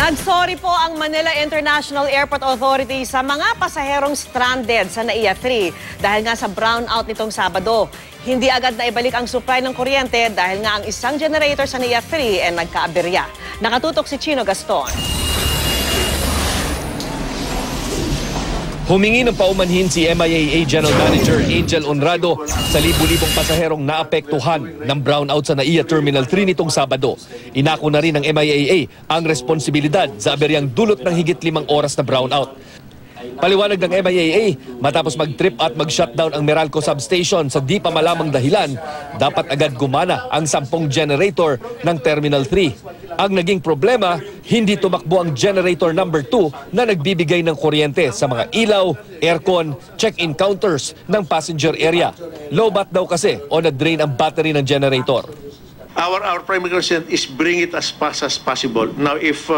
Nagsorry po ang Manila International Airport Authority sa mga pasaherong stranded sa NAIA 3 dahil nga sa brownout nitong Sabado. Hindi agad na ibalik ang supply ng kuryente dahil nga ang isang generator sa NAIA 3 ay nagkaaberya. Nakatutok si Chino Gaston. Humingi ng paumanhin si MIAA General Manager Angel Honrado sa libu-libong pasaherong naapektuhan ng brownout sa NAIA Terminal 3 nitong Sabado. Inako na rin ng MIAA ang responsibilidad sa aberyang dulot ng higit 5 oras na brownout. Paliwanag ng MIAA, matapos mag-trip at mag-shutdown ang Meralco substation sa di pa malamang dahilan, dapat agad gumana ang 10 generator ng Terminal 3. Ang naging problema, hindi tumakbo ang generator number 2 na nagbibigay ng kuryente sa mga ilaw, aircon, check-in counters ng passenger area. Low-bat daw kasi o na-drain ang battery ng generator. Our primary concern is bring it as fast as possible. Now, if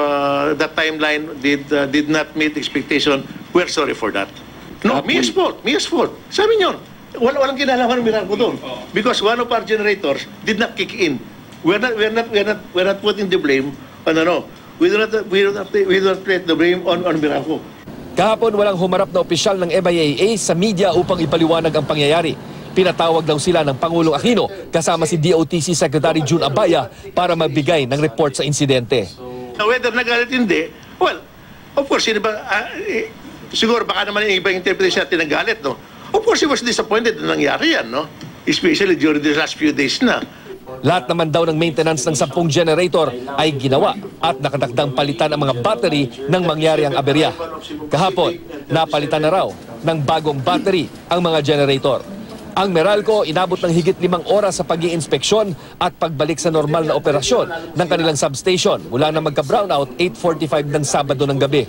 that timeline did not meet expectation, we're sorry for that. No, Mia's fault. Sabi niyo, walang kinalaman ng Meralco doon. Because one of our generators did not kick in. We're not putting the blame on We do not place the blame on Meralco. Kahapon walang humarap na opisyal ng MIAA sa media upang ipaliwanag ang pangyayari. Pinatawag daw sila ng Pangulong Aquino kasama si DOTC Secretary June Abaya para magbigay ng report sa insidente. Whether nagalit hindi, well, of course, siguro baka naman yung ibang interpretation natin nagalit, no? Of course, he was disappointed na nangyari yan, no? Especially during the last few days na. Lahat naman daw ng maintenance ng 10 generator ay ginawa at nakadakdang palitan ang mga battery nang mangyari ang aberya. Kahapon, napalitan na raw ng bagong battery ang mga generator. Ang Meralco inabot ng higit 5 oras sa pag-iinspeksyon at pagbalik sa normal na operasyon ng kanilang substation mula na magka-brownout 8:45 ng Sabado ng gabi.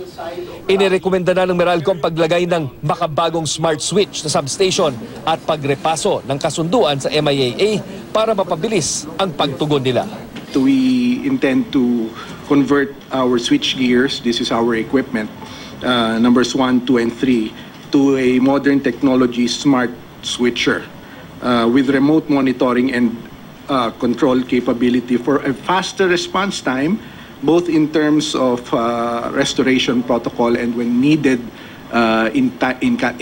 Inirekomenda na ng Meralco ang paglagay ng makabagong smart switch sa substation at pagrepaso ng kasunduan sa MIAA para mapabilis ang pagtugon nila. We intend to convert our switch gears, this is our equipment, numbers 1, 2, and 3, to a modern technology smart switcher with remote monitoring and control capability for a faster response time, both in terms of restoration protocol and when needed in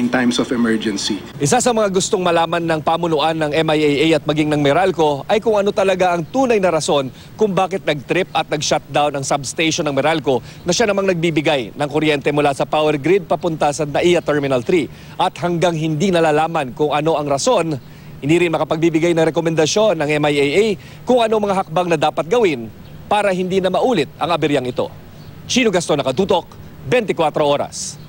times of emergency. Isa sa mga gustong malaman ng pamunuan ng MIAA at maging ng Meralco ay kung ano talaga ang tunay na rason kung bakit nag-trip at nag-shutdown ang substation ng Meralco na siya namang nagbibigay ng kuryente mula sa power grid papunta sa NAIA Terminal 3. At hanggang hindi nalalaman kung ano ang rason, hindi rin makapagbibigay ng rekomendasyon ng MIAA kung ano mga hakbang na dapat gawin para hindi na maulit ang aberyang ito. Chino Gaston, Nakatutok, 24 Oras.